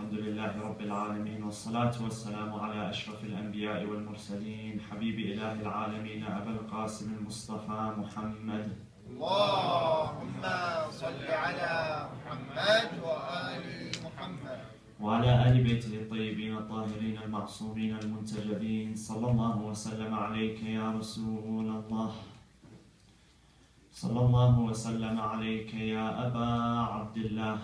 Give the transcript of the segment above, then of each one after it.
الحمد لله رب العالمين والصلاة والسلام على أشرف الأنبياء والمرسلين حبيب إله العالمين أبا القاسم المصطفى محمد. اللهم صل على محمد وآل محمد وعلى آل بيته الطيبين الطاهرين المعصومين المنتجبين. صلى الله وسلم عليك يا رسول الله. صلى الله وسلم عليك يا أبا عبد الله،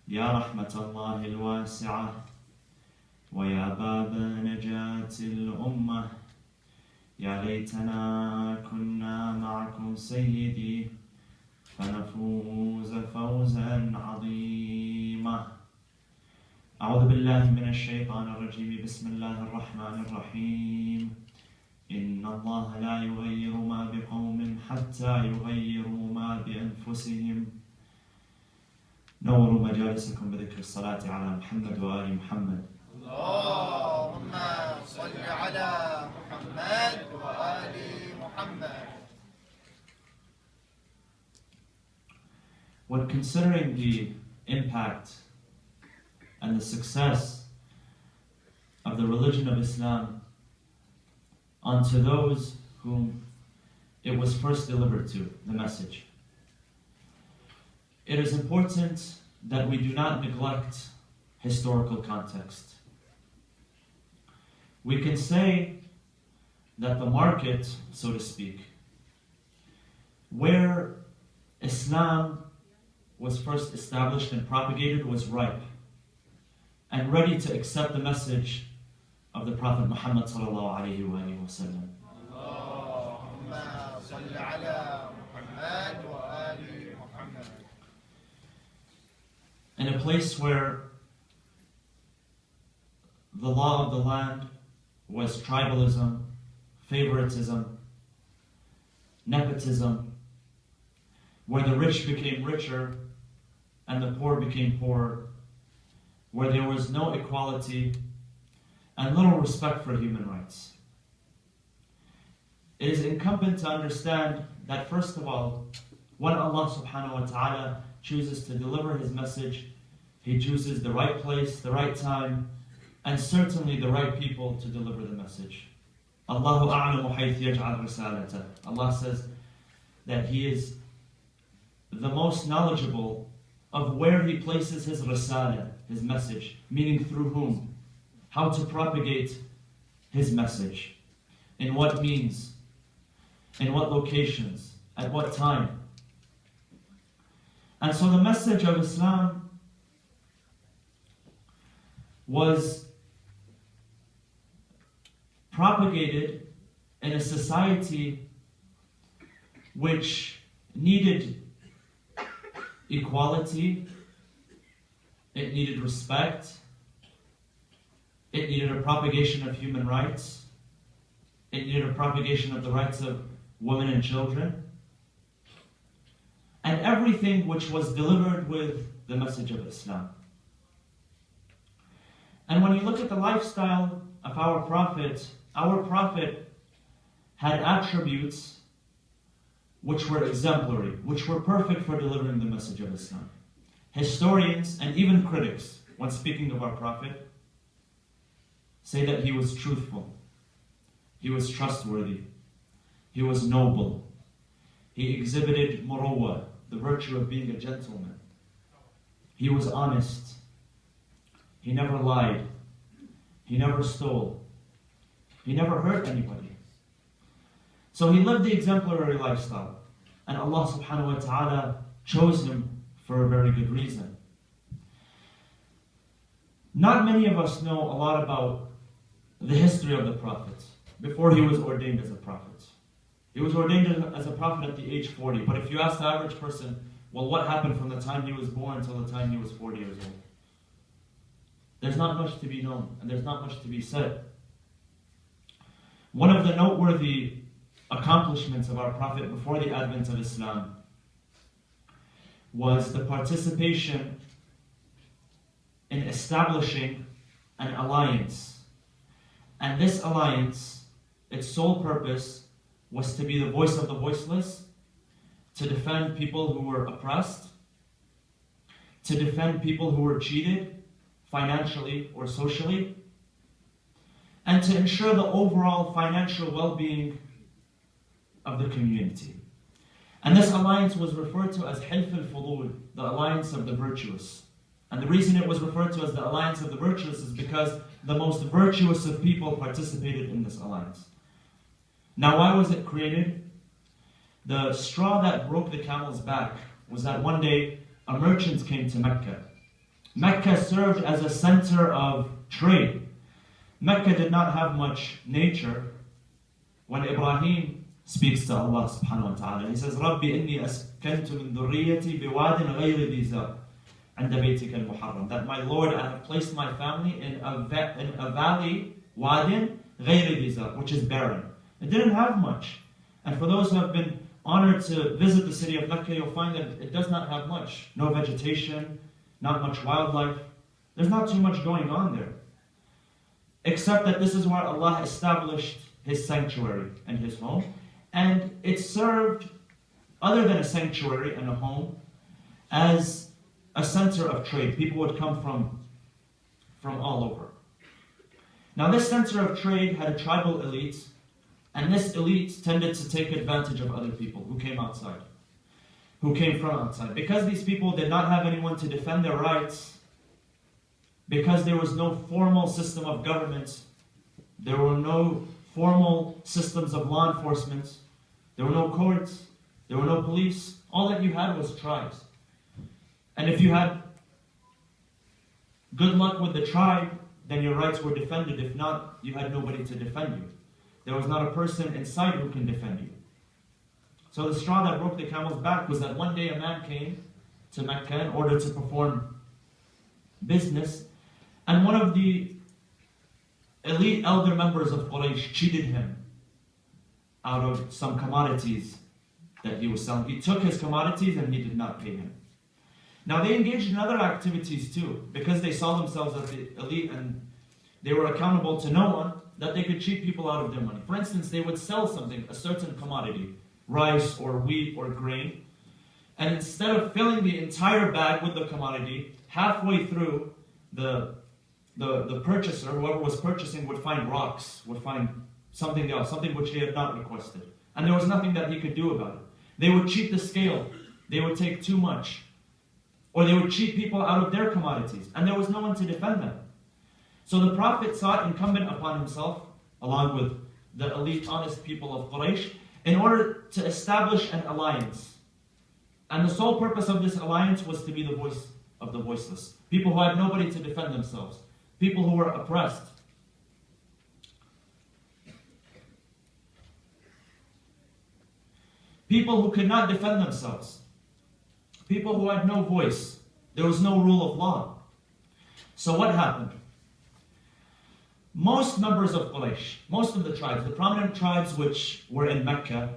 يا رحمة الله الواسعة ويا باب نجاة الأمة. يا ليتنا كنا معكم سيدي فنفوز فوزا عظيما. أعوذ بالله من الشيطان الرجيم. بسم الله الرحمن الرحيم. إن الله لا يغير ما بقوم حتى يغيروا ما بأنفسهم. نوروا مجالسكم بذكر الصلاة على محمد وآل محمد. اللهم صل على محمد وآل محمد. When considering the impact and the success of the religion of Islam onto those whom it was first delivered to, the message, it is important that we do not neglect historical context. We can say that the market, so to speak, where Islam was first established and propagated was ripe and ready to accept the message of the Prophet Muhammad sallallahu alaihi wasallam. Allahumma salli ala Muhammad wa ali Muhammad. In a place where the law of the land was tribalism, favoritism, nepotism, where the rich became richer and the poor became poorer, where there was no equality and little respect for human rights. It is incumbent to understand that, first of all, when Allah subhanahu wa ta'ala chooses to deliver His message, He chooses the right place, the right time, and certainly the right people to deliver the message. Allahu a'lamu hayth yaj'al risalata. Allah says that He is the most knowledgeable of where He places His risala, His message, meaning through whom, how to propagate His message, in what means, in what locations, at what time. And so the message of Islam was propagated in a society which needed equality, it needed respect, it needed a propagation of human rights, it needed a propagation of the rights of women and children, and everything which was delivered with the message of Islam. And when you look at the lifestyle of our Prophet had attributes which were exemplary, which were perfect for delivering the message of Islam. Historians and even critics, when speaking of our Prophet, say that he was truthful, he was trustworthy, he was noble, he exhibited muruwa, the virtue of being a gentleman. He was honest, he never lied, he never stole, he never hurt anybody. So he lived the exemplary lifestyle, and Allah subhanahu wa ta'ala chose him for a very good reason. Not many of us know a lot about the history of the Prophet before he was ordained as a prophet. He was ordained as a prophet at the age 40, but if you ask the average person, well, what happened from the time he was born until the time he was 40 years old? There's not much to be known, and there's not much to be said. One of the noteworthy accomplishments of our Prophet before the advent of Islam was the participation in establishing an alliance. And this alliance, its sole purpose was to be the voice of the voiceless, to defend people who were oppressed, to defend people who were cheated financially or socially, and to ensure the overall financial well-being of the community. And this alliance was referred to as Hilf al-Fudul, the alliance of the virtuous. And the reason it was referred to as the alliance of the virtuous is because the most virtuous of people participated in this alliance. Now, why was it created? The straw that broke the camel's back was that one day a merchant came to Mecca. Mecca served as a center of trade. Mecca did not have much nature. When Ibrahim speaks to Allah subhanahu wa ta'ala, he says, رَبِّ إِنِّي أَسْكَنْتُ مِنْ ذُرِّيَّتِي بِوَادٍ غَيْرِ ذِي زَرْعٍ عِنْدَ بَيْتِكَ الْمُحَرَّمِ. That my Lord, I have placed my family in a valley, وَادٍ غَيْرِ ذِي زَرْعٍ, which is barren. It didn't have much. And for those who have been honored to visit the city of Mecca, you'll find that it does not have much. No vegetation, not much wildlife. There's not too much going on there. Except that this is where Allah established His sanctuary and His home. And it served, other than a sanctuary and a home, as a center of trade. People would come from all over. Now this center of trade had a tribal elite, and this elite tended to take advantage of other people who came outside, who came from outside. Because these people did not have anyone to defend their rights, because there was no formal system of government, there were no formal systems of law enforcement, there were no courts, there were no police. All that you had was tribes. And if you had good luck with the tribe, then your rights were defended. If not, you had nobody to defend you. There was not a person inside who can defend you. So the straw that broke the camel's back was that one day a man came to Mecca in order to perform business, and one of the elite elder members of Quraysh cheated him out of some commodities that he was selling. He took his commodities and he did not pay him. Now they engaged in other activities too, because they saw themselves as the elite and they were accountable to no one, that they could cheat people out of their money. For instance, they would sell something, a certain commodity, rice or wheat or grain, and instead of filling the entire bag with the commodity, halfway through the purchaser, whoever was purchasing, would find rocks, would find something else, something which he had not requested. And there was nothing that he could do about it. They would cheat the scale. They would take too much. Or they would cheat people out of their commodities. And there was no one to defend them. So the Prophet saw it incumbent upon himself, along with the elite, honest people of Quraysh, in order to establish an alliance. And the sole purpose of this alliance was to be the voice of the voiceless. People who had nobody to defend themselves. People who were oppressed. People who could not defend themselves. People who had no voice. There was no rule of law. So what happened? Most members of Quraysh, most of the tribes, the prominent tribes which were in Mecca,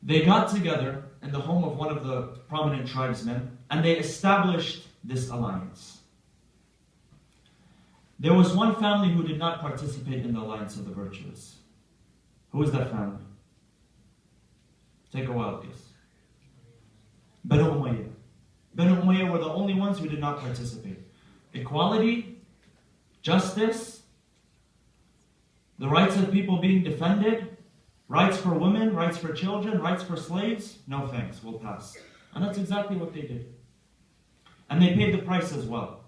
they got together in the home of one of the prominent tribesmen and they established this alliance. There was one family who did not participate in the alliance of the virtuous. Who is that family? Take a wild guess. Banu Umayyah. Banu Umayyah were the only ones who did not participate. Equality, justice, the rights of people being defended, rights for women, rights for children, rights for slaves, no thanks, we'll pass. And that's exactly what they did. And they paid the price as well.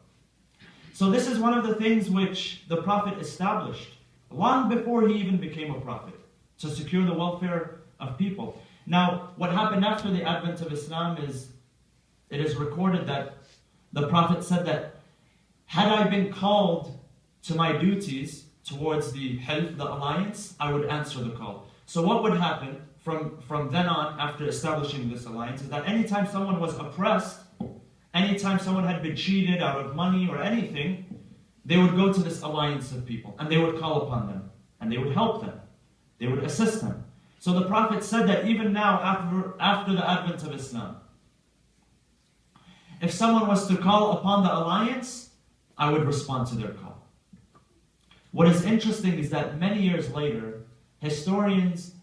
So this is one of the things which the Prophet established long before he even became a prophet, to secure the welfare of people. Now, what happened after the advent of Islam is, it is recorded that the Prophet said that, had I been called to my duties towards the Hilf, the alliance, I would answer the call. So what would happen from then on, after establishing this alliance, is that anytime someone was oppressed, anytime someone had been cheated out of money or anything, they would go to this alliance of people and they would call upon them and they would help them. They would assist them. So the Prophet said that even now, after the advent of Islam, if someone was to call upon the alliance, I would respond to their call. What is interesting is that many years later, historians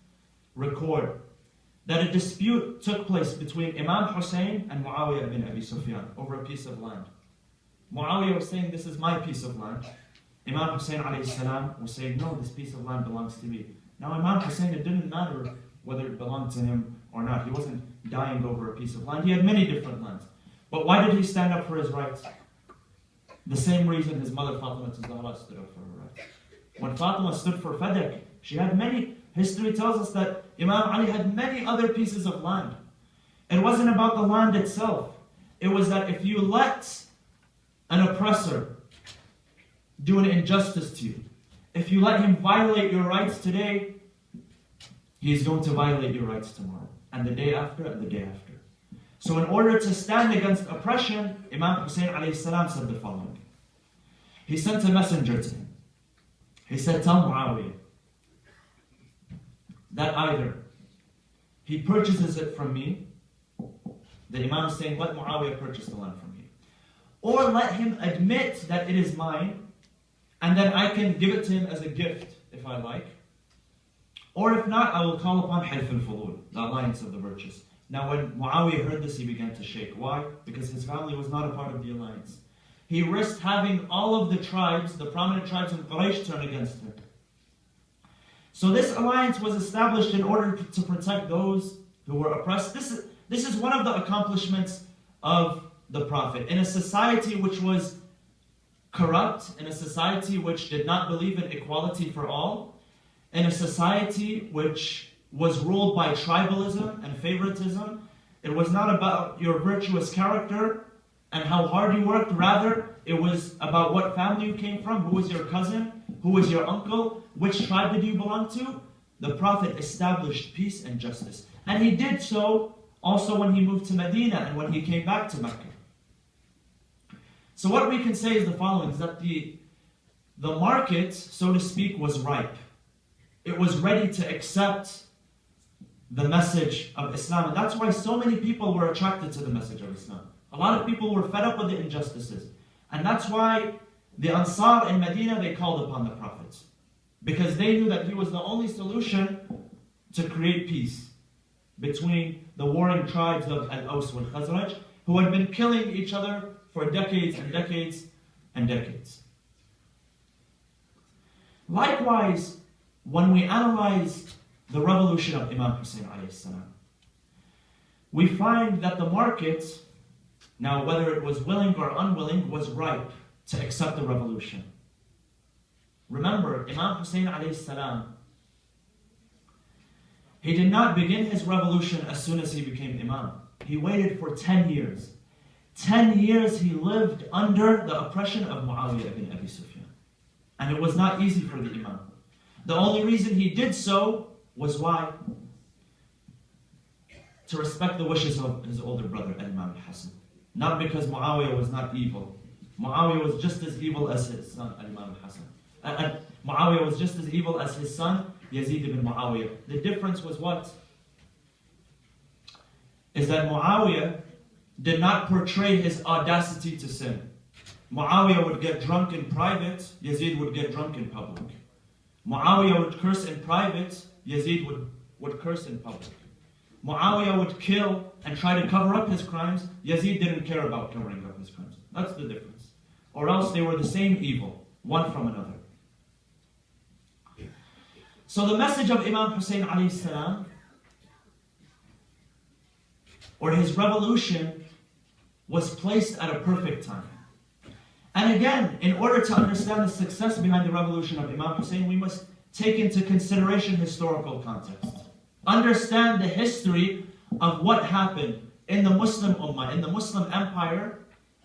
record that a dispute took place between Imam Hussein and Muawiyah ibn Abi Sufyan over a piece of land. Muawiyah was saying, this is my piece of land. Imam Hussein alayhi salam was saying, no, this piece of land belongs to me. Now Imam Hussein, it didn't matter whether it belonged to him or not. He wasn't dying over a piece of land. He had many different lands. But why did he stand up for his rights? The same reason his mother Fatima Zahra stood up for her rights. When Fatima stood for Fadak, she had many. History tells us that Imam Ali had many other pieces of land. It wasn't about the land itself. It was that if you let an oppressor do an injustice to you, if you let him violate your rights today, he's going to violate your rights tomorrow, and the day after, and the day after. So in order to stand against oppression, Imam Hussein alayhi salam said the following. He sent a messenger to him. He said, tell Muawiyah that either he purchases it from me, the Imam is saying, let Muawiyah purchase the land from me, or let him admit that it is mine, and then I can give it to him as a gift if I like. Or if not, I will call upon Hilf al-Fudul, the alliance of the virtuous. Now when Muawiyah heard this, he began to shake. Why? Because his family was not a part of the alliance. He risked having all of the tribes, the prominent tribes in Quraysh, turn against him. So this alliance was established in order to protect those who were oppressed. This is one of the accomplishments of the Prophet. In a society which was corrupt, in a society which did not believe in equality for all, in a society which was ruled by tribalism and favoritism, it was not about your virtuous character and how hard you worked. Rather, it was about what family you came from, who was your cousin, who was your uncle, which tribe did you belong to. The Prophet established peace and justice. And he did so also when he moved to Medina and when he came back to Mecca. So what we can say is the following, is that the market, so to speak, was ripe. It was ready to accept the message of Islam. And that's why so many people were attracted to the message of Islam. A lot of people were fed up with the injustices. And that's why the Ansar in Medina, they called upon the Prophet. Because they knew that he was the only solution to create peace between the warring tribes of Al-Aws and Khazraj, who had been killing each other for decades and decades and decades. Likewise, when we analyze the revolution of Imam Hussein alayhi salam, we find that the market, now whether it was willing or unwilling, was ripe to accept the revolution. Remember, Imam Hussein alayhi salam, he did not begin his revolution as soon as he became Imam. He waited for 10 years. 10 years he lived under the oppression of Muawiyah ibn Abi Sufyan. And it was not easy for the Imam. The only reason he did so was why? To respect the wishes of his older brother, Imam al-Hasan. Not because Muawiyah was not evil. Muawiyah was just as evil as his son, Imam al-Hasan. Muawiyah was just as evil as his son, Yazid ibn Muawiyah. The difference was what? Is that Muawiyah did not portray his audacity to sin. Muawiyah would get drunk in private, Yazid would get drunk in public. Muawiyah would curse in private, Yazid would curse in public. Muawiyah would kill and try to cover up his crimes, Yazid didn't care about covering up his crimes. That's the difference. Or else they were the same evil, one from another. So the message of Imam Hussein alayhi salam, or his revolution, was placed at a perfect time. And again, in order to understand the success behind the revolution of Imam Hussein, we must take into consideration historical context. Understand the history of what happened in the Muslim Ummah, in the Muslim Empire,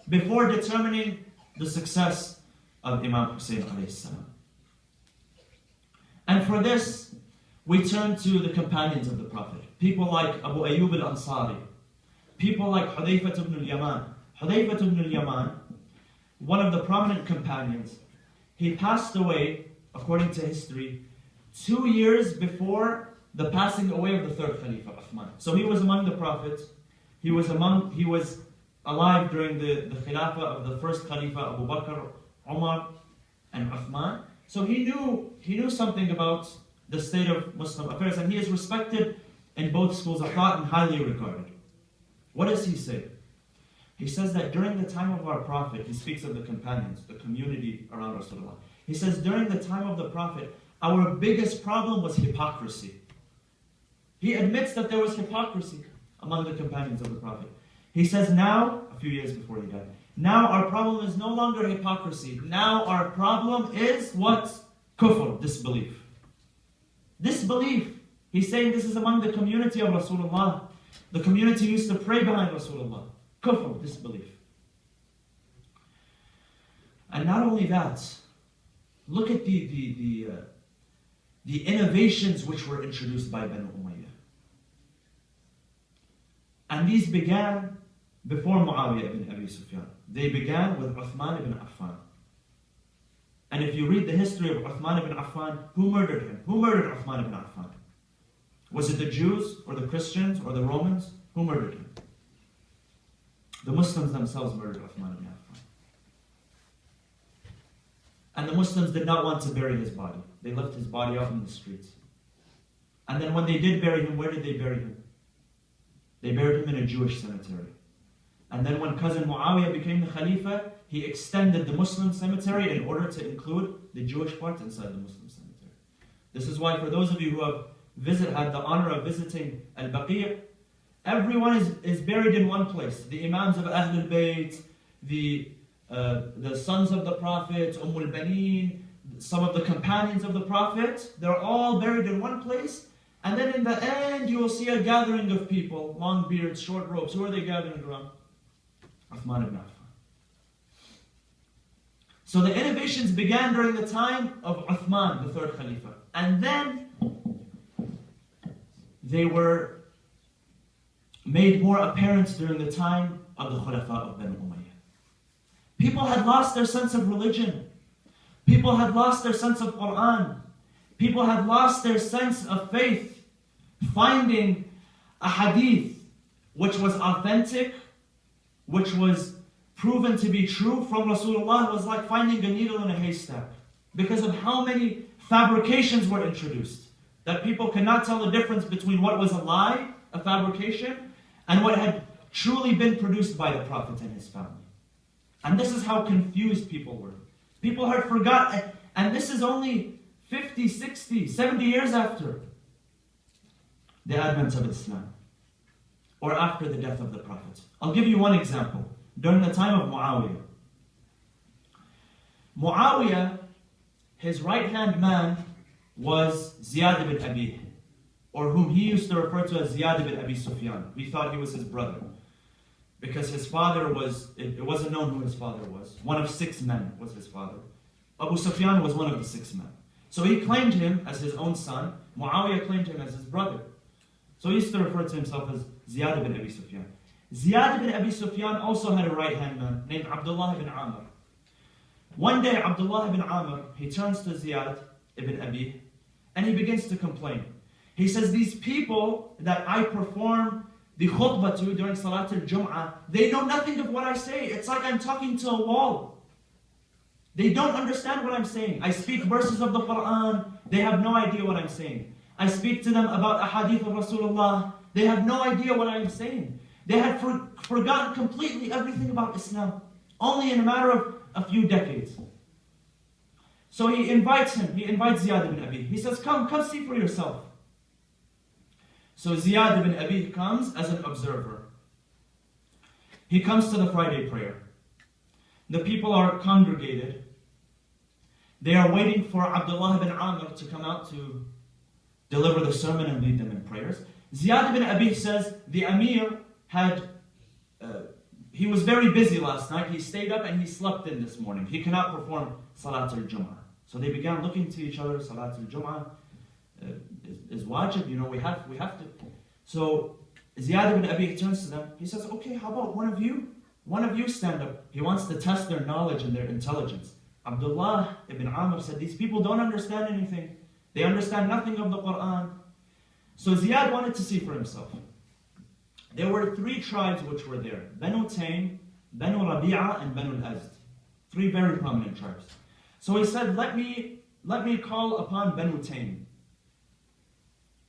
before determining the success of Imam Hussein alayhi salam. And for this, we turn to the companions of the Prophet. People like Abu Ayyub al-Ansari. People like Hudayfah ibn al-Yaman. Hudayfah ibn al-Yaman, one of the prominent companions, he passed away, according to history, 2 years before the passing away of the third Khalifa, Uthman. So he was among the prophets. He was alive during the Khilafah of the first Khalifa, Abu Bakr, Umar, and Uthman. So he knew something about the state of Muslim affairs, and he is respected in both schools of thought and highly regarded. What does he say? He says that during the time of our Prophet, he speaks of the companions, the community around Rasulullah. He says during the time of the Prophet, our biggest problem was hypocrisy. He admits that there was hypocrisy among the companions of the Prophet. He says now, a few years before he died, now our problem is no longer hypocrisy. Now our problem is what? Kufr, disbelief. Disbelief. He's saying this is among the community of Rasulullah. The community used to pray behind Rasulullah. Kufr, disbelief. And not only that, look at the innovations which were introduced by Banu Umayyah. And these began before Muawiyah ibn Abi Sufyan. They began with Uthman ibn Affan. And if you read the history of Uthman ibn Affan, who murdered him? Who murdered Uthman ibn Affan? Was it the Jews or the Christians or the Romans? Who murdered him? The Muslims themselves murdered Uthman ibn Affan. And the Muslims did not want to bury his body. They left his body out in the streets. And then when they did bury him, where did they bury him? They buried him in a Jewish cemetery. And then when cousin Muawiyah became the Khalifa, he extended the Muslim cemetery in order to include the Jewish part inside the Muslim cemetery. This is why for those of you who have had the honor of visiting Al-Baqi', everyone is buried in one place. The Imams of Ahlul Bayt, the sons of the Prophet, Baneen, some of the companions of the Prophet, they're all buried in one place. And then in the end, you will see a gathering of people, long beards, short robes. Who are they gathering around? Uthman ibn Affan. So the innovations began during the time of Uthman, the third Khalifa. And then they were made more apparent during the time of the Khulafa of Banu Umayyah. People had lost their sense of religion. People had lost their sense of Quran. People had lost their sense of faith. Finding a hadith which was authentic, which was proven to be true from Rasulullah, was like finding a needle in a haystack. Because of how many fabrications were introduced, that people cannot tell the difference between what was a lie, a fabrication, and what had truly been produced by the Prophet and his family. And this is how confused people were. People had forgotten, and this is only 50, 60, 70 years after the advent of Islam, or after the death of the Prophet. I'll give you one example. During the time of Muawiyah. Muawiyah, his right-hand man was Ziyad ibn Abi, or whom he used to refer to as Ziyad ibn Abi Sufyan. We thought he was his brother, because his father was, it wasn't known who his father was. One of 6 men was his father. Abu Sufyan was one of the 6 men. So he claimed him as his own son. Muawiyah claimed him as his brother. So he used to refer to himself as Ziyad ibn Abi Sufyan. Ziyad ibn Abi Sufyan also had a right-hand man named Abdullah ibn Amr. One day, Abdullah ibn Amr, he turns to Ziyad ibn Abi, and he begins to complain. He says, these people that I perform the khutbah to during Salat al-Jum'ah, they know nothing of what I say. It's like I'm talking to a wall. They don't understand what I'm saying. I speak verses of the Quran, they have no idea what I'm saying. I speak to them about a hadith of Rasulullah, they have no idea what I am saying. They had forgotten completely everything about Islam, only in a matter of a few decades. So he invites Ziyad ibn Abi. He says, come see for yourself. So Ziyad ibn Abi comes as an observer. He comes to the Friday prayer. The people are congregated. They are waiting for Abdullah ibn Amr to come out to deliver the sermon and lead them in prayers. Ziyad ibn Abi says the Amir he was very busy last night. He stayed up and he slept in this morning. He cannot perform Salat al-Jum'ah. So they began looking to each other. Salat al-Jum'ah is wajib, you know, we have to. So Ziyad ibn Abi turns to them. He says, okay, how about one of you stand up. He wants to test their knowledge and their intelligence. Abdullah ibn Amr said, these people don't understand anything. They understand nothing of the Quran. So Ziyad wanted to see for himself. There were 3 tribes which were there. Banu Taym, Banu Rabi'a, and Banu al-Azd. 3 very prominent tribes. So he said, let me call upon Banu Taym.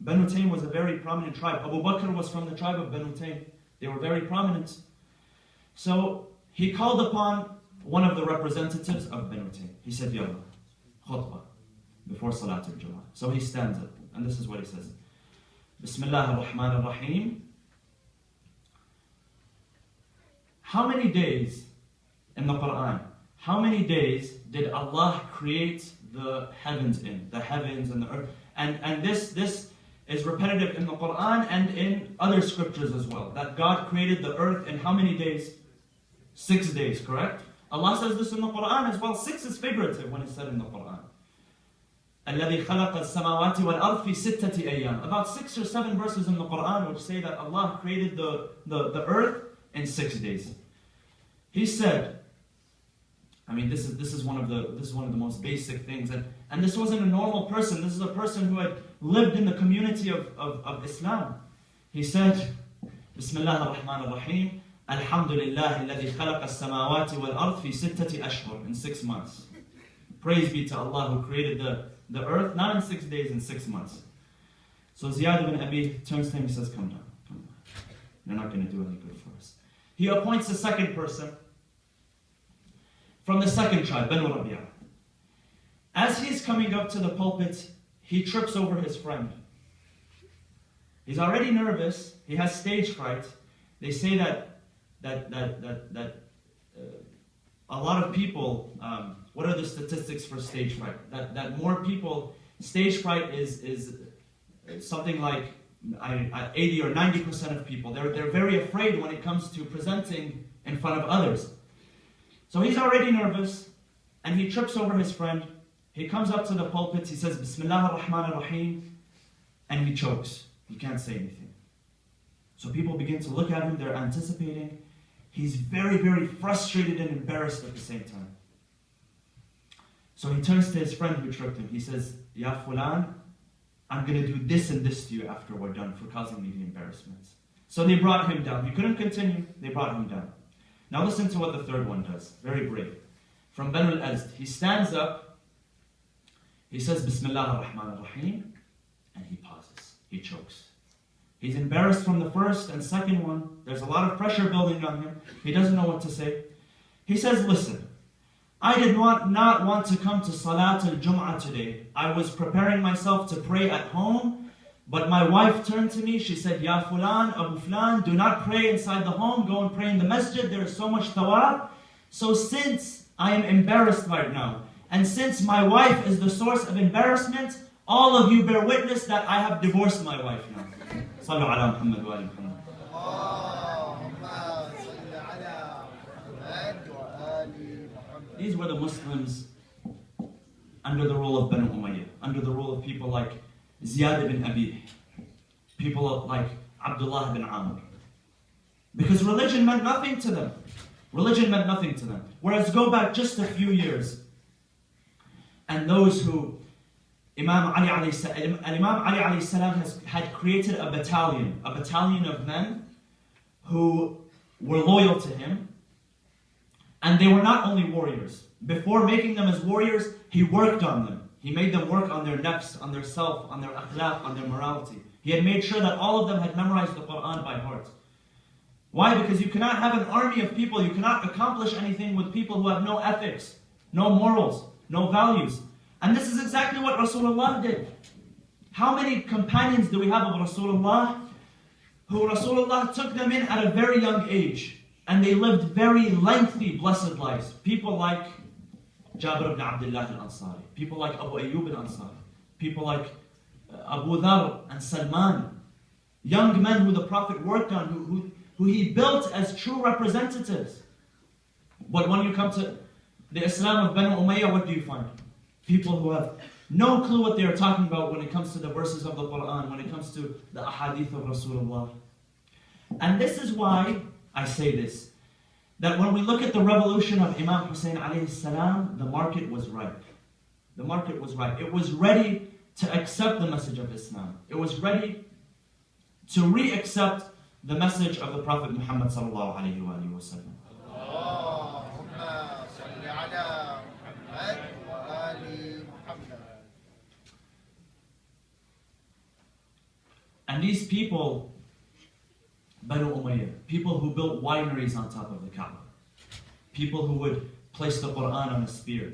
Banu Taym was a very prominent tribe. Abu Bakr was from the tribe of Banu Taym. They were very prominent. So he called upon one of the representatives of Banu Taym. He said, Yalla, khutbah, before Salatul Jum'ah. So he stands up, and this is what he says. Bismillah ar-Rahman ar-Rahim. How many days in the Quran, how many days did Allah create the heavens in? The heavens and the earth. And this is repetitive in the Quran and in other scriptures as well. That God created the earth in how many days? 6 days, correct? Allah says this in the Quran as well. 6 is figurative when it's said in the Quran. الَّذِي خَلَقَ السَّمَاوَاتِ وَالْأَرْضِ فِي سِتَّةِ أَيَّامٍ. About 6 or 7 verses in the Quran which say that Allah created the earth in 6 days. He said, I mean, this is one of the most basic things, and this wasn't a normal person. This is a person who had lived in the community of Islam. He said, Bismillah ar-Rahman ar-Rahim. Alhamdulillah alladhi khalaqa as-samawati wal-ard fi sittati ashhur, in 6 months. Praise be to Allah who created the earth, not in 6 days, in 6 months. So Ziyad ibn Abi turns to him and says, come down. You're not going to do any good for us. He appoints a second person from the second tribe, Banu Rabi'a. As he's coming up to the pulpit, he trips over his friend. He's already nervous. He has stage fright. They say that a lot of people, what are the statistics for stage fright? That more people, stage fright is something like 80 or 90% of people. They're very afraid when it comes to presenting in front of others. So he's already nervous, and he trips over his friend. He comes up to the pulpit, he says, Bismillah ar-Rahman ar-Rahim, and he chokes. He can't say anything. So people begin to look at him, they're anticipating. He's very, very frustrated and embarrassed at the same time. So he turns to his friend who tripped him. He says, Ya Fulan, I'm going to do this and this to you after we're done for causing me the embarrassments. So they brought him down. He couldn't continue. They brought him down. Now listen to what the third one does. Very brave. From Banu al-Azd, he stands up. He says, Bismillah ar-Rahman ar-Rahim. And he pauses. He chokes. He's embarrassed from the first and second one. There's a lot of pressure building on him. He doesn't know what to say. He says, listen, I did not want to come to Salat al-Jum'ah today. I was preparing myself to pray at home, but my wife turned to me. She said, Ya Fulan, Abu Fulan, do not pray inside the home. Go and pray in the masjid. There is so much thawab. So since I am embarrassed right now, and since my wife is the source of embarrassment, all of you bear witness that I have divorced my wife now. Sallu ala Muhammad wa ali Muhammad. These were the Muslims under the rule of Banu Umayyah, under the rule of people like Ziyad ibn Abi, people like Abdullah ibn Amr. Because religion meant nothing to them. Religion meant nothing to them. Whereas go back just a few years, and those who Imam Ali alayhi salam had created a battalion of men who were loyal to him. And they were not only warriors. Before making them as warriors, he worked on them. He made them work on their nafs, on their self, on their akhlaq, on their morality. He had made sure that all of them had memorized the Quran by heart. Why? Because you cannot have an army of people, you cannot accomplish anything with people who have no ethics, no morals, no values. And this is exactly what Rasulullah did. How many companions do we have of Rasulullah who Rasulullah took them in at a very young age? And they lived very lengthy, blessed lives. People like Jabir ibn Abdullah al-Ansari. People like Abu Ayyub al-Ansari. People like Abu Dhar and Salman. Young men who the Prophet worked on, who he built as true representatives. But when you come to the Islam of Banu Umayyah, what do you find? People who have no clue what they are talking about when it comes to the verses of the Quran, when it comes to the ahadith of Rasulullah. And this is why I say this, that when we look at the revolution of Imam Hussein alayhi salam, the market was ripe. The market was ripe. It was ready to accept the message of Islam. It was ready to re-accept the message of the Prophet Muhammad sallallahu alayhi wa sallam. Allahumma salli ala Muhammad wa ali Muhammad. And these people, Banu Umayyah, people who built wineries on top of the Kaaba, people who would place the Quran on a spear,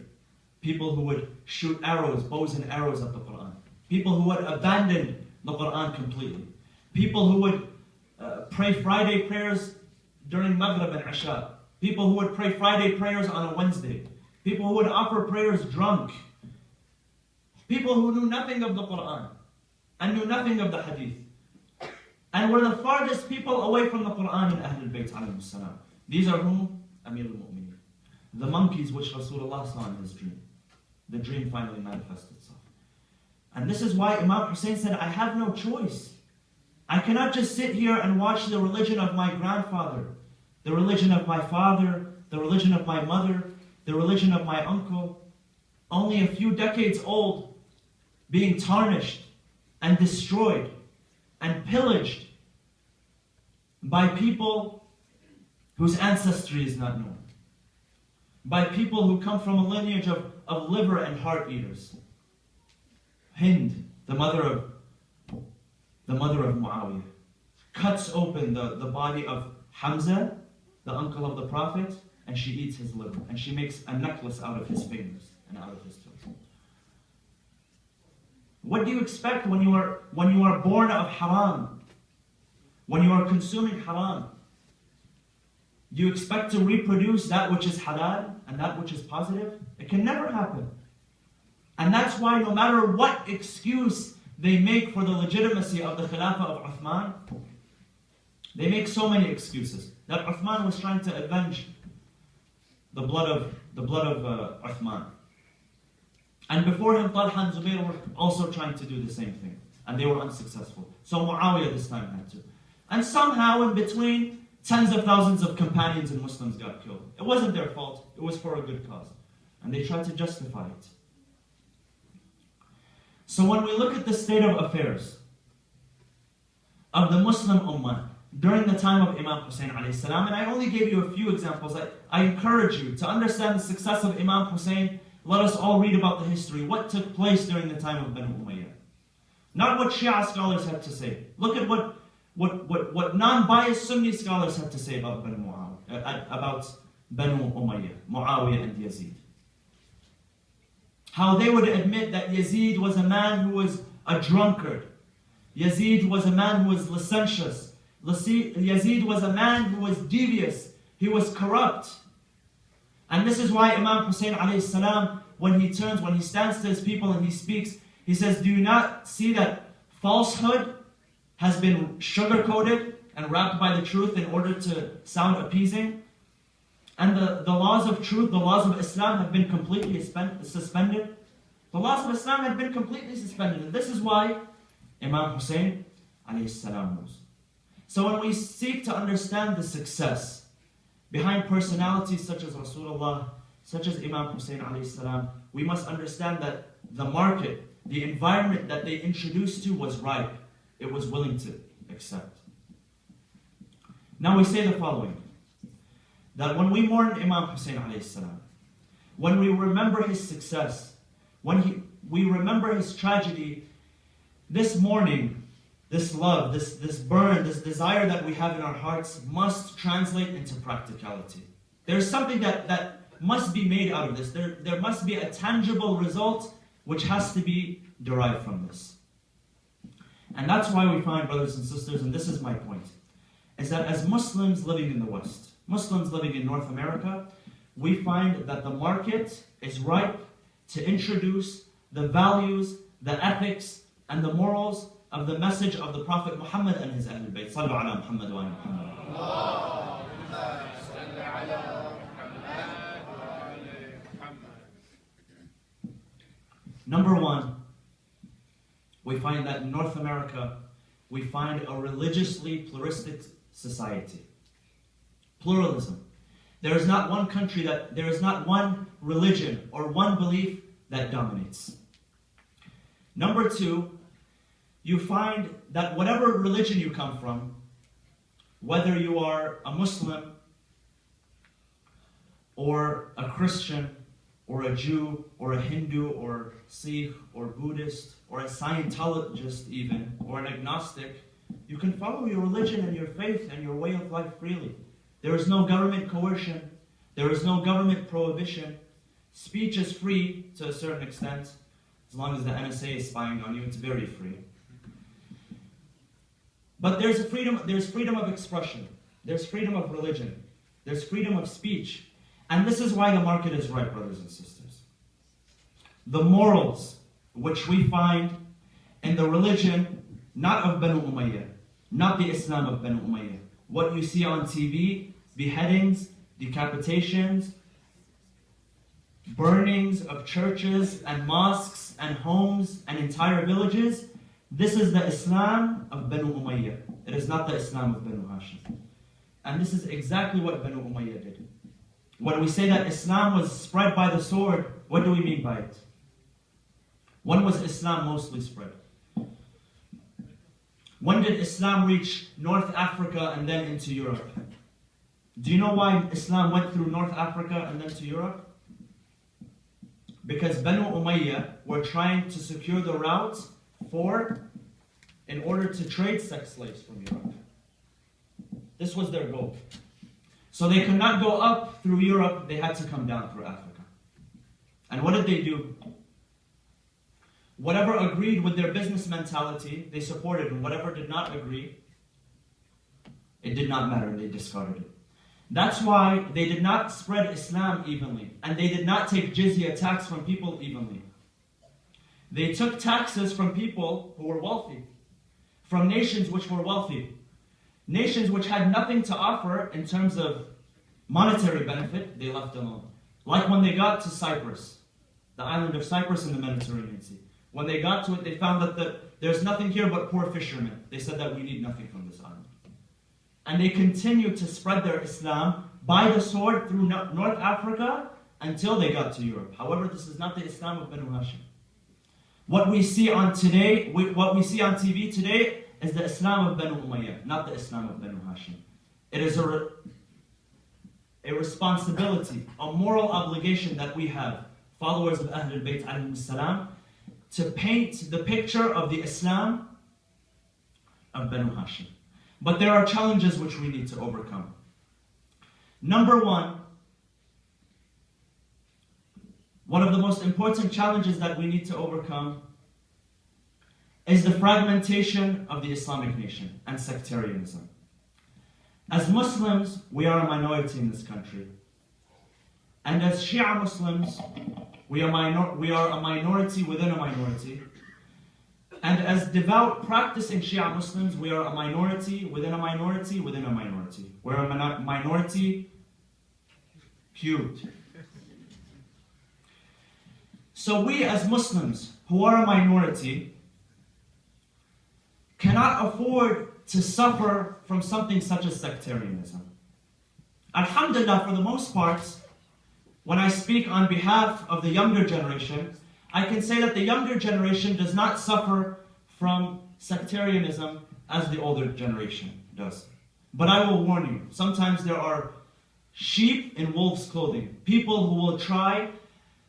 people who would shoot arrows, bows and arrows at the Quran, people who would abandon the Quran completely, people who would pray Friday prayers during Maghrib and Isha, people who would pray Friday prayers on a Wednesday, people who would offer prayers drunk, people who knew nothing of the Quran and knew nothing of the Hadith, and were the farthest people away from the Quran and Ahlul Bayt alayhim salam. These are whom? Amir al-Mu'mineen. The monkeys which Rasulullah saw in his dream. The dream finally manifested itself. And this is why Imam Hussein said, I have no choice. I cannot just sit here and watch the religion of my grandfather, the religion of my father, the religion of my mother, the religion of my uncle, only a few decades old, being tarnished and destroyed and pillaged by people whose ancestry is not known, by people who come from a lineage of liver and heart eaters. Hind, the mother of Muawiyah, cuts open the body of Hamza, the uncle of the Prophet, and she eats his liver, and she makes a necklace out of his fingers and out of his toes. What do you expect when you are born of haram? When you are consuming haram? Do you expect to reproduce that which is halal and that which is positive? It can never happen. And that's why no matter what excuse they make for the legitimacy of the Khilafah of Uthman, they make so many excuses. That Uthman was trying to avenge the blood of Uthman. And before him, Talha and Zubayr were also trying to do the same thing. And they were unsuccessful. So Muawiyah this time had to. And somehow in between, tens of thousands of companions and Muslims got killed. It wasn't their fault. It was for a good cause. And they tried to justify it. So when we look at the state of affairs of the Muslim Ummah during the time of Imam Hussein alayhi salam, and I only gave you a few examples. I encourage you to understand the success of Imam Hussein. Let us all read about the history. What took place during the time of Banu Umayyah. Not what Shia scholars have to say. Look at what non-biased Sunni scholars have to say about Banu Umayyah, Muawiyah and Yazid. How they would admit that Yazid was a man who was a drunkard. Yazid was a man who was licentious. Yazid was a man who was devious. He was corrupt. And this is why Imam Hussein alayhi salam, when he stands to his people and he speaks, he says, do you not see that falsehood has been sugar-coated and wrapped by the truth in order to sound appeasing? And the laws of truth, the laws of Islam have been completely suspended. The laws of Islam have been completely suspended. And this is why Imam Hussein alayhi salam knows. So when we seek to understand the success behind personalities such as Rasulullah, such as Imam Hussein alayhi salam, we must understand that the market, the environment that they introduced to was ripe. It was willing to accept. Now we say the following, that when we mourn Imam Hussein alayhi salam, when we remember his success, when we remember his tragedy, this mourning, this love, this burn, this desire that we have in our hearts must translate into practicality. There's something that must be made out of this. There must be a tangible result which has to be derived from this. And that's why we find, brothers and sisters, and this is my point, is that as Muslims living in the West, Muslims living in North America, we find that the market is ripe to introduce the values, the ethics, and the morals of the message of the Prophet Muhammad and his Ahlul Bayt. Sallu ala Muhammad wa ala Muhammad. Number one, we find that in North America, we find a religiously pluralistic society. Pluralism. There is not one country there is not one religion or one belief that dominates. Number two, you find that whatever religion you come from, whether you are a Muslim or a Christian or a Jew or a Hindu or Sikh or Buddhist or a Scientologist even, or an agnostic, You can follow your religion and your faith and your way of life freely. There is no government coercion. There is no government prohibition. Speech is free to a certain extent. As long as the NSA is spying on you, it's very free. But there's freedom of expression. There's freedom of religion. There's freedom of speech. And this is why the market is right, brothers and sisters. The morals which we find in the religion, not of Banu Umayyah, not the Islam of Banu Umayyah. What you see on TV, beheadings, decapitations, burnings of churches and mosques and homes and entire villages, this is the Islam of Banu Umayyah. It is not the Islam of Banu Hashim. And this is exactly what Banu Umayyah did. When we say that Islam was spread by the sword, what do we mean by it? When was Islam mostly spread? When did Islam reach North Africa and then into Europe? Do you know why Islam went through North Africa and then to Europe? Because Banu Umayyah were trying to secure the route in order to trade sex slaves from Europe. This was their goal. So they could not go up through Europe, they had to come down through Africa. And what did they do? Whatever agreed with their business mentality, they supported, and whatever did not agree, it did not matter, they discarded it. That's why they did not spread Islam evenly, and they did not take jizya tax from people evenly. They took taxes from people who were wealthy, from nations which were wealthy, nations which had nothing to offer in terms of monetary benefit, they left alone. Like when they got to Cyprus, the island of Cyprus in the Mediterranean Sea. When they got to it, they found that there's nothing here but poor fishermen. They said that we need nothing from this island. And they continued to spread their Islam by the sword through North Africa until they got to Europe. However, this is not the Islam of Banu Hashim. What we see on TV today is the Islam of Banu Umayyah, not the Islam of Banu Hashim. It is a responsibility, a moral obligation that we have, followers of Ahlul Bayt alayhim salam, to paint the picture of the Islam of Banu Hashim. But there are challenges which we need to overcome. Number one of the most important challenges that we need to overcome is the fragmentation of the Islamic nation and sectarianism. As Muslims, we are a minority in this country. And as Shia Muslims, we are a minority within a minority. And as devout practicing Shia Muslims, we are a minority within a minority within a minority. We're a minority cubed. So we as Muslims who are a minority cannot afford to suffer from something such as sectarianism. Alhamdulillah, for the most part, when I speak on behalf of the younger generation, I can say that the younger generation does not suffer from sectarianism as the older generation does. But I will warn you, sometimes there are sheep in wolves' clothing, people who will try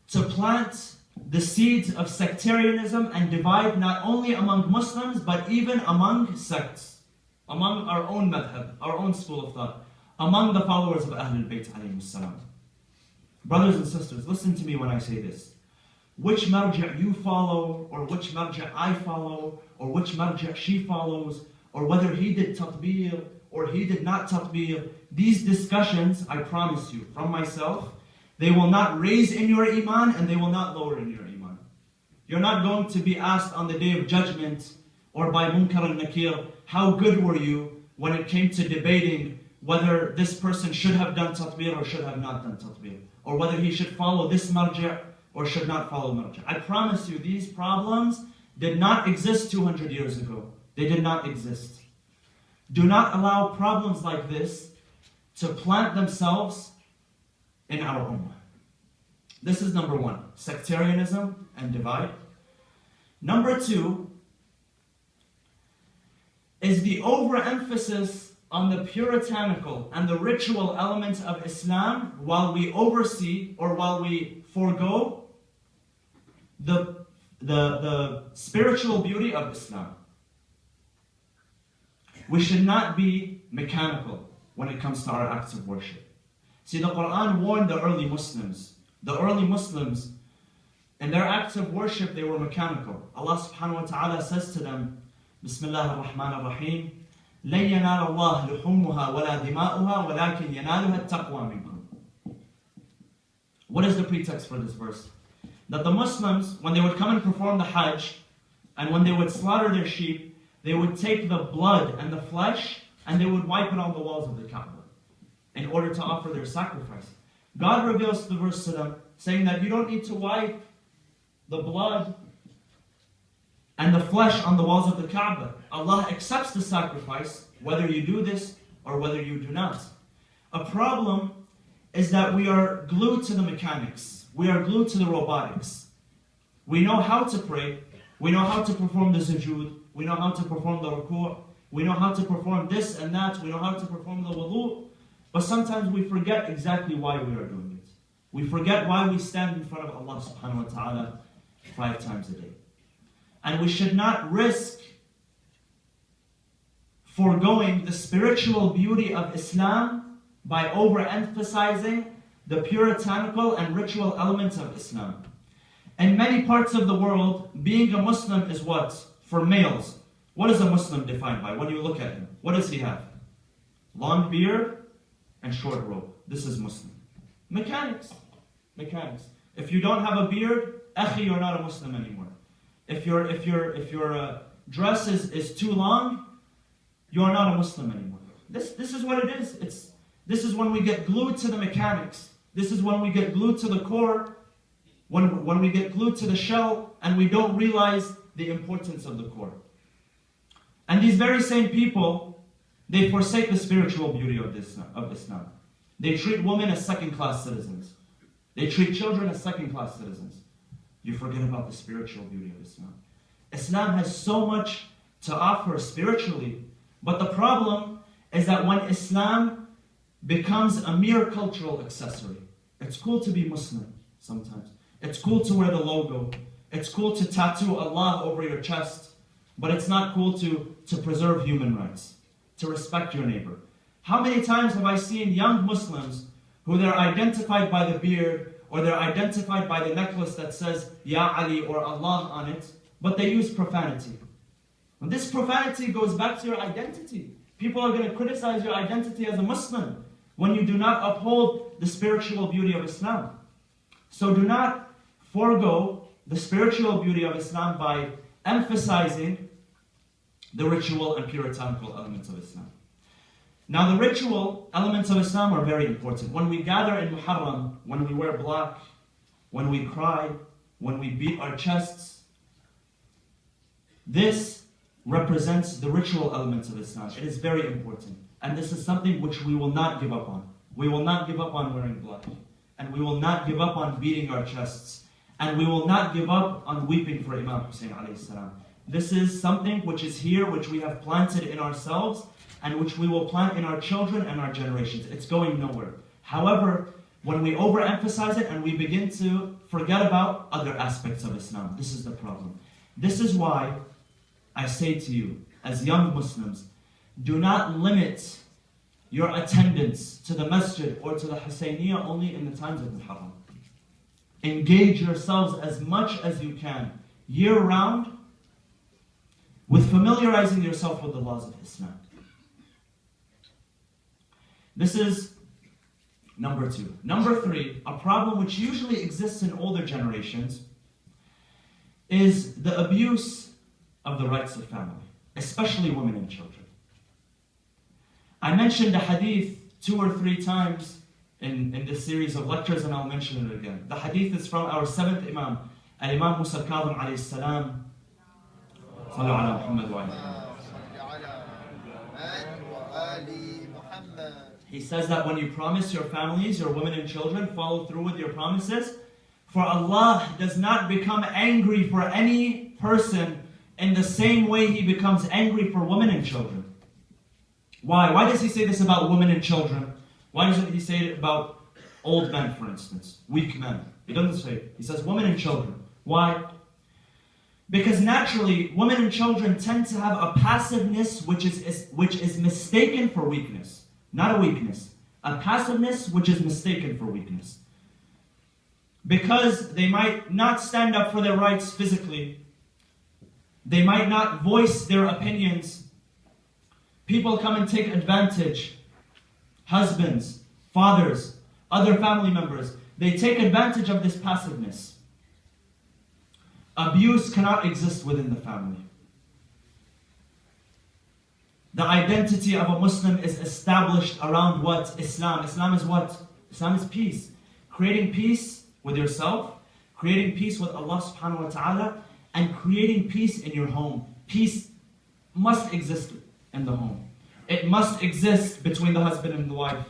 to plant the seeds of sectarianism and divide not only among Muslims, but even among sects, among our own madhab, our own school of thought, among the followers of Ahlul Bayt alayhim salam. Brothers and sisters, listen to me when I say this. Which marja' you follow, or which marja' I follow, or which marja' she follows, or whether he did tatbir, or he did not tatbir, these discussions, I promise you, from myself, they will not raise in your iman, and they will not lower in your iman. You're not going to be asked on the day of judgment, or by munkar and nakir, how good were you when it came to debating whether this person should have done tatbir or should have not done tatbir, or whether he should follow this marja' or should not follow marja'. I promise you, these problems did not exist 200 years ago. They did not exist. Do not allow problems like this to plant themselves in our ummah. This is number one, sectarianism and divide. Number two is the overemphasis on the puritanical and the ritual elements of Islam while we oversee or while we forego the spiritual beauty of Islam. We should not be mechanical when it comes to our acts of worship. See, the Quran warned the early Muslims. The early Muslims, in their acts of worship, they were mechanical. Allah subhanahu wa ta'ala says to them, Bismillah ar-Rahman ar-Rahim, لَن يَنَالَ اللَّهُ لُحُومُهَا وَلَا دِمَاؤُهَا وَلَكِنْ يَنَالُهَا التَّقْوَى مِنْكُمْ. What is the pretext for this verse? That the Muslims, when they would come and perform the Hajj, and when they would slaughter their sheep, they would take the blood and the flesh, and they would wipe it on the walls of the Kaaba in order to offer their sacrifice. God reveals the verse to them, saying that you don't need to wipe the blood and the flesh on the walls of the Kaaba. Allah accepts the sacrifice, whether you do this or whether you do not. A problem is that we are glued to the mechanics. We are glued to the robotics. We know how to pray. We know how to perform the sujood. We know how to perform the ruku'. We know how to perform this and that. We know how to perform the wudu. But sometimes we forget exactly why we are doing it. We forget why we stand in front of Allah subhanahu wa ta'ala 5 times a day. And we should not risk foregoing the spiritual beauty of Islam by overemphasizing the puritanical and ritual elements of Islam. In many parts of the world, being a Muslim is what? For males, what is a Muslim defined by? When you look at him, what does he have? Long beard and short robe. This is Muslim. Mechanics. If you don't have a beard, akhi, you're not a Muslim anymore. If your dress is too long, you are not a Muslim anymore. This is what it is. This is when we get glued to the mechanics. This is when we get glued to the core. When we get glued to the shell and we don't realize the importance of the core. And these very same people, they forsake the spiritual beauty of Islam. They treat women as second-class citizens. They treat children as second-class citizens. You forget about the spiritual beauty of Islam. Islam has so much to offer spiritually, but the problem is that when Islam becomes a mere cultural accessory, it's cool to be Muslim sometimes. It's cool to wear the logo. It's cool to tattoo Allah over your chest, but it's not cool to preserve human rights, to respect your neighbor. How many times have I seen young Muslims who they're identified by the beard or they're identified by the necklace that says Ya Ali or Allah on it, but they use profanity. And this profanity goes back to your identity. People are going to criticize your identity as a Muslim when you do not uphold the spiritual beauty of Islam. So do not forego the spiritual beauty of Islam by emphasizing the ritual and puritanical elements of Islam. Now the ritual elements of Islam are very important. When we gather in Muharram, when we wear black, when we cry, when we beat our chests, this represents the ritual elements of Islam. It is very important. And this is something which we will not give up on. We will not give up on wearing black. And we will not give up on beating our chests. And we will not give up on weeping for Imam Hussein alayhi salam. This is something which is here, which we have planted in ourselves, and which we will plant in our children and our generations. It's going nowhere. However, when we overemphasize it and we begin to forget about other aspects of Islam, this is the problem. This is why I say to you, as young Muslims, do not limit your attendance to the masjid or to the Husayniyah only in the times of Muharram. Engage yourselves as much as you can, year-round, with familiarizing yourself with the laws of Islam. This is number 2. Number 3, a problem which usually exists in older generations is the abuse of the rights of family, especially women and children. I mentioned the hadith 2 or 3 times in this series of lectures, and I'll mention it again. The hadith is from our 7th Imam, Al-Imam Musa al-Kadhim alayhi salam. Sallu ala Muhammad wa ala. He says that when you promise your families, your women and children, follow through with your promises. For Allah does not become angry for any person in the same way He becomes angry for women and children. Why? Why does He say this about women and children? Why doesn't He say it about old men, for instance? Weak men. He doesn't say it. He says women and children. Why? Because naturally, women and children tend to have a passiveness which is mistaken for weakness. Not a weakness. A passiveness which is mistaken for weakness. Because they might not stand up for their rights physically. They might not voice their opinions. People come and take advantage. Husbands, fathers, other family members. They take advantage of this passiveness. Abuse cannot exist within the family. The identity of a Muslim is established around what? Islam. Islam is what? Islam is peace. Creating peace with yourself, creating peace with Allah subhanahu wa ta'ala, and creating peace in your home. Peace must exist in the home. It must exist between the husband and the wife.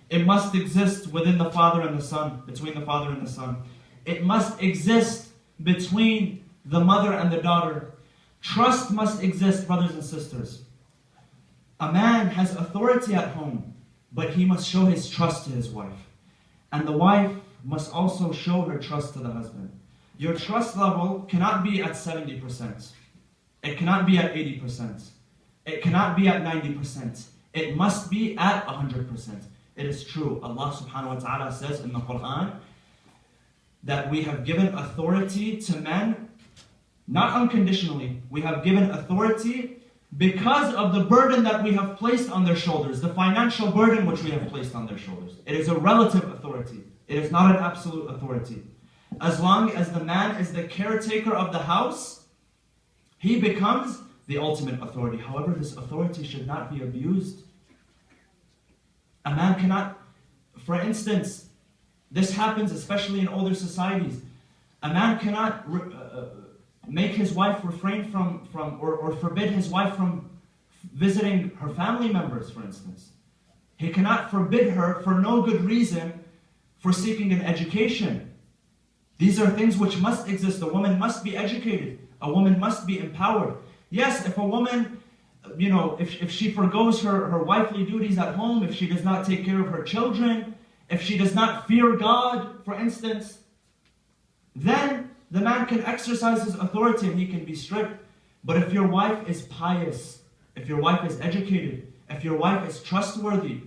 It must exist within the father and the son, between the father and the son. It must exist between the mother and the daughter. Trust must exist, brothers and sisters. A man has authority at home, but he must show his trust to his wife. And the wife must also show her trust to the husband. Your trust level cannot be at 70%. It cannot be at 80%. It cannot be at 90%. It must be at 100%. It is true. Allah subhanahu wa ta'ala says in the Quran that we have given authority to men, not unconditionally. We have given authority because of the burden that we have placed on their shoulders, the financial burden which we have placed on their shoulders. It is a relative authority. It is not an absolute authority. As long as the man is the caretaker of the house, he becomes the ultimate authority. However, this authority should not be abused. A man cannot, for instance, this happens especially in older societies. A man cannot make his wife refrain from or forbid his wife from visiting her family members, for instance. He cannot forbid her for no good reason for seeking an education. These are things which must exist. A woman must be educated. A woman must be empowered. Yes, if a woman, if she forgoes her wifely duties at home, if she does not take care of her children, if she does not fear God, for instance, then the man can exercise his authority and he can be strict. But if your wife is pious, if your wife is educated, if your wife is trustworthy,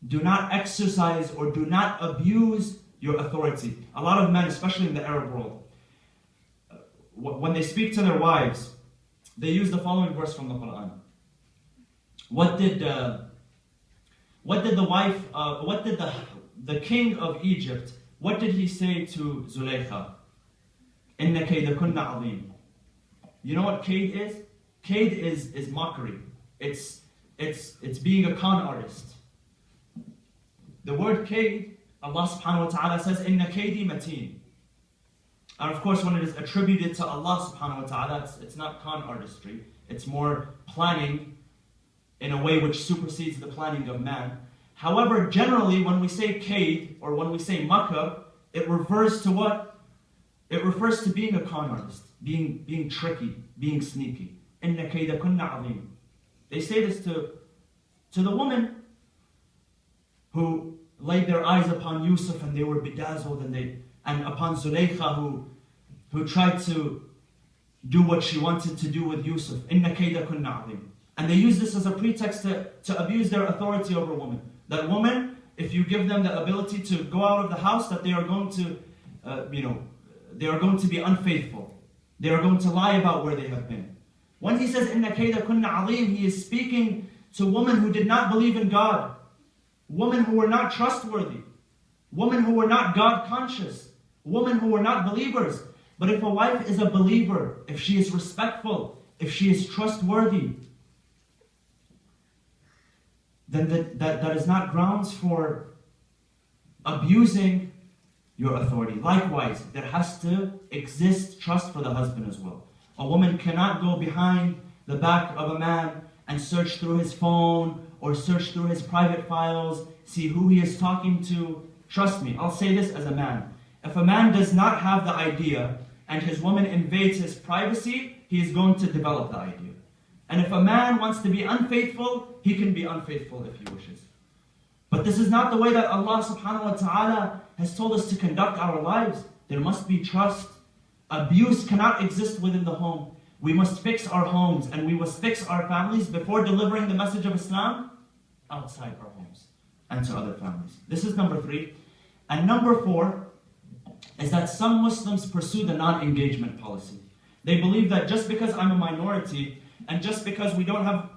do not exercise or do not abuse your authority. A lot of men, especially in the Arab world, when they speak to their wives, they use the following verse from the Quran. What did the king of Egypt, what did he say to Zulaykha? Inna kaydakunna azim. You know what kayd is? Kayd is mockery. It's being a con artist. The word kayd, Allah subhanahu wa ta'ala says, Inna kaydi mateen. And of course, when it is attributed to Allah subhanahu wa ta'ala, it's not con artistry. It's more planning in a way which supersedes the planning of man. However, generally, when we say kayd, or when we say makr, it refers to what? It refers to being a con artist, being tricky, being sneaky. Inna kaydakunna azim. They say this to the woman who laid their eyes upon Yusuf and they were bedazzled, and upon Zulaykha who tried to do what she wanted to do with Yusuf. Inna kaydakunna azim. And they use this as a pretext to abuse their authority over women. That woman, if you give them the ability to go out of the house, that they are going to, they are going to be unfaithful. They are going to lie about where they have been. When he says, Inna kaydakunna azim, he is speaking to women who did not believe in God. Women who were not trustworthy. Women who were not God conscious. Women who were not believers. But if a wife is a believer, if she is respectful, if she is trustworthy, then that is not grounds for abusing your authority. Likewise, there has to exist trust for the husband as well. A woman cannot go behind the back of a man and search through his phone or search through his private files, see who he is talking to. Trust me, I'll say this as a man. If a man does not have the idea and his woman invades his privacy, he is going to develop the idea. And if a man wants to be unfaithful, he can be unfaithful if he wishes. But this is not the way that Allah subhanahu wa ta'ala has told us to conduct our lives. There must be trust. Abuse cannot exist within the home. We must fix our homes and we must fix our families before delivering the message of Islam outside our homes and to other families. This is number 3. And number 4 is that some Muslims pursue the non-engagement policy. They believe that just because I'm a minority and just because we don't have,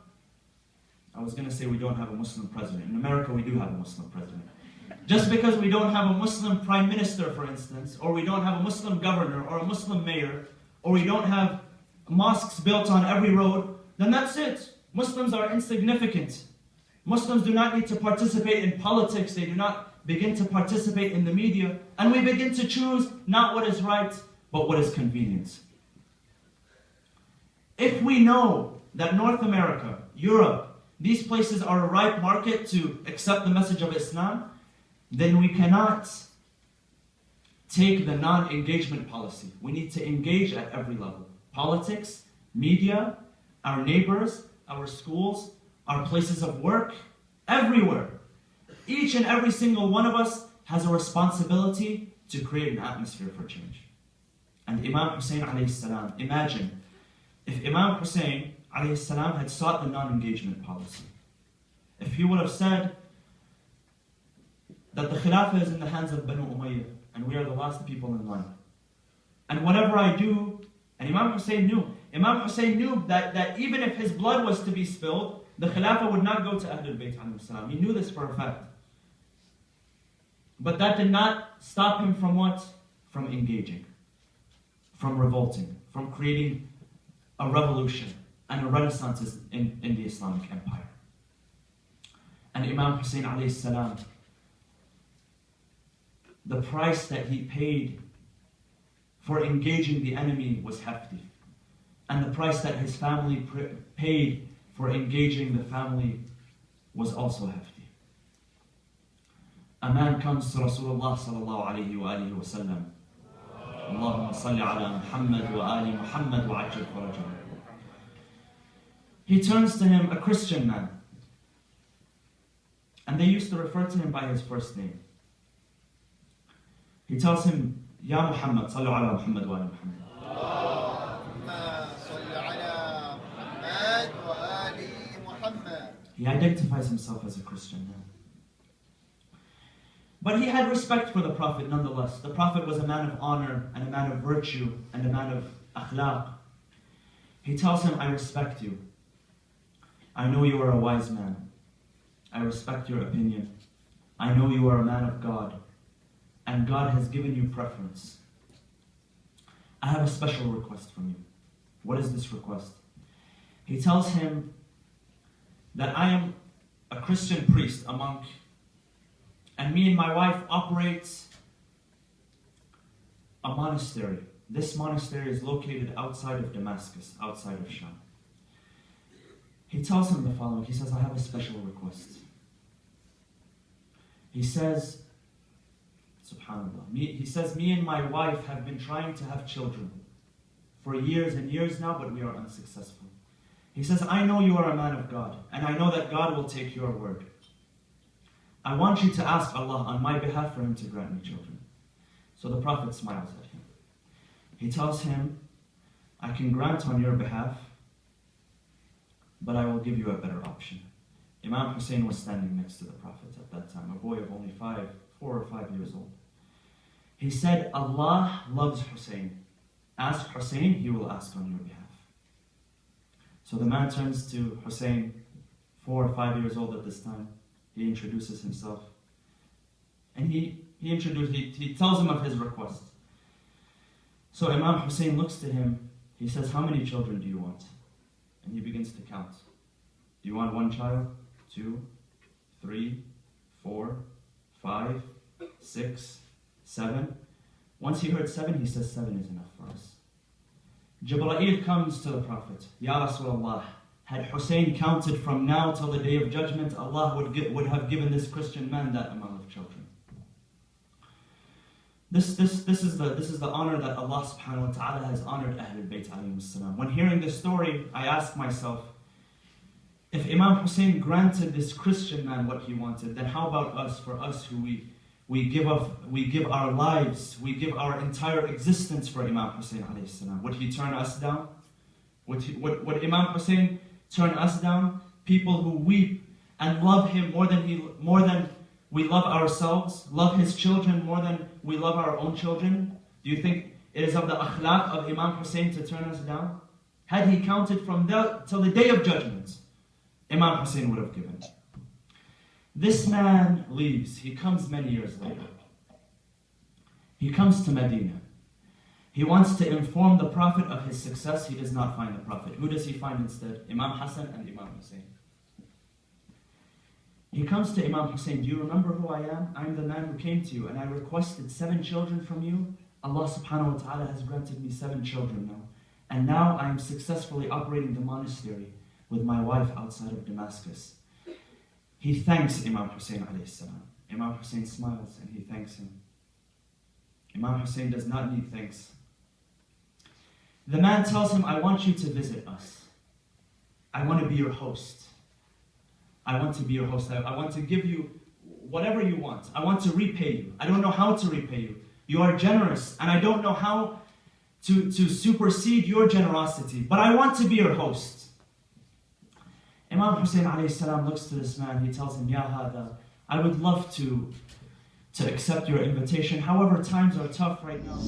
I was going to say we don't have a Muslim president. In America we do have a Muslim president. Just because we don't have a Muslim prime minister, for instance, or we don't have a Muslim governor or a Muslim mayor, or we don't have mosques built on every road, then that's it. Muslims are insignificant. Muslims do not need to participate in politics. They do not begin to participate in the media. And we begin to choose not what is right, but what is convenient. If we know that North America, Europe, these places are a ripe market to accept the message of Islam, then we cannot take the non-engagement policy. We need to engage at every level. Politics, media, our neighbors, our schools, our places of work, everywhere. Each and every single one of us has a responsibility to create an atmosphere for change. And Imam Hussein alayhi salam, imagine if Imam Hussein alayhi salam had sought the non-engagement policy. If he would have said that the Khilafah is in the hands of Banu Umayyah and we are the last people in line. And whatever I do, and Imam Hussein knew that even if his blood was to be spilled, the Khilafah would not go to Ahlul Bayt alayhi salam. He knew this for a fact. But that did not stop him from what? From engaging, from revolting, from creating a revolution and a renaissance in the Islamic Empire. And Imam Hussein alayhi salam, the price that he paid for engaging the enemy was hefty. And the price that his family paid for engaging the family was also hefty. A man comes to Rasulullah sallallahu alayhi wa alihi wa sallam. Allahumma salli ala Muhammad wa ali Muhammad wa ajil farajah. He turns to him, a Christian man. And they used to refer to him by his first name. He tells him, Ya Muhammad, sallu ala Muhammad wa ali Muhammad. He identifies himself as a Christian man. But he had respect for the Prophet nonetheless. The Prophet was a man of honor and a man of virtue and a man of akhlaq. He tells him, I respect you. I know you are a wise man. I respect your opinion. I know you are a man of God. And God has given you preference. I have a special request from you. What is this request? He tells him that I am a Christian priest, a monk, and me and my wife operate a monastery. This monastery is located outside of Damascus, outside of Sham. He tells him the following. He says, I have a special request. He says, subhanAllah, he says, me and my wife have been trying to have children for years and years now, but we are unsuccessful. He says, I know you are a man of God, and I know that God will take your word. I want you to ask Allah on my behalf for him to grant me children. So the Prophet smiles at him. He tells him, I can grant on your behalf, but I will give you a better option. Imam Hussein was standing next to the Prophet at that time, a boy of only 4 or 5 years old. He said, Allah loves Hussein. Ask Hussein, he will ask on your behalf. So the man turns to Hussein, 4 or 5 years old at this time. He introduces himself. And he tells him of his request. So Imam Hussein looks to him. He says, how many children do you want? And he begins to count. Do you want 1 child? 2, 3, 4, 5, 6, 7. Once he heard 7, he says 7 is enough for us. Jibreel comes to the Prophet. Ya Rasulullah, had Hussein counted from now till the day of judgment, Allah would have given this Christian man that amount of children. This is the honor that Allah subhanahu wa ta'ala has honored Ahlul Bayt alayhim salam. When hearing this story, I ask myself, if Imam Hussein granted this Christian man what he wanted, then how about us, for us who we give our lives, we give our entire existence for Imam Hussein alayhi salam. Would he turn us down? Would Imam Hussein turn us down? People who weep and love him more than we love ourselves, love his children more than we love our own children. Do you think it is of the akhlaq of Imam Hussein to turn us down? Had he counted from that till the day of judgment, Imam Hussein would have given. This man leaves. He comes many years later. He comes to Medina. He wants to inform the Prophet of his success. He does not find the Prophet. Who does he find instead? Imam Hassan and Imam Hussein. He comes to Imam Hussein. Do you remember who I am? I'm the man who came to you and I requested 7 children from you. Allah subhanahu wa ta'ala has granted me 7 children now. And now I am successfully operating the monastery with my wife outside of Damascus. He thanks Imam Hussein alayhi salam. Imam Hussein smiles and he thanks him. Imam Hussein does not need thanks. The man tells him, I want you to visit us. I want to be your host. I want to be your host. I want to give you whatever you want. I want to repay you. I don't know how to repay you. You are generous, and I don't know how to supersede your generosity, but I want to be your host. Imam Hussein alayhi salam looks to this man. He tells him, Ya hada, I would love to accept your invitation. However, times are tough right now.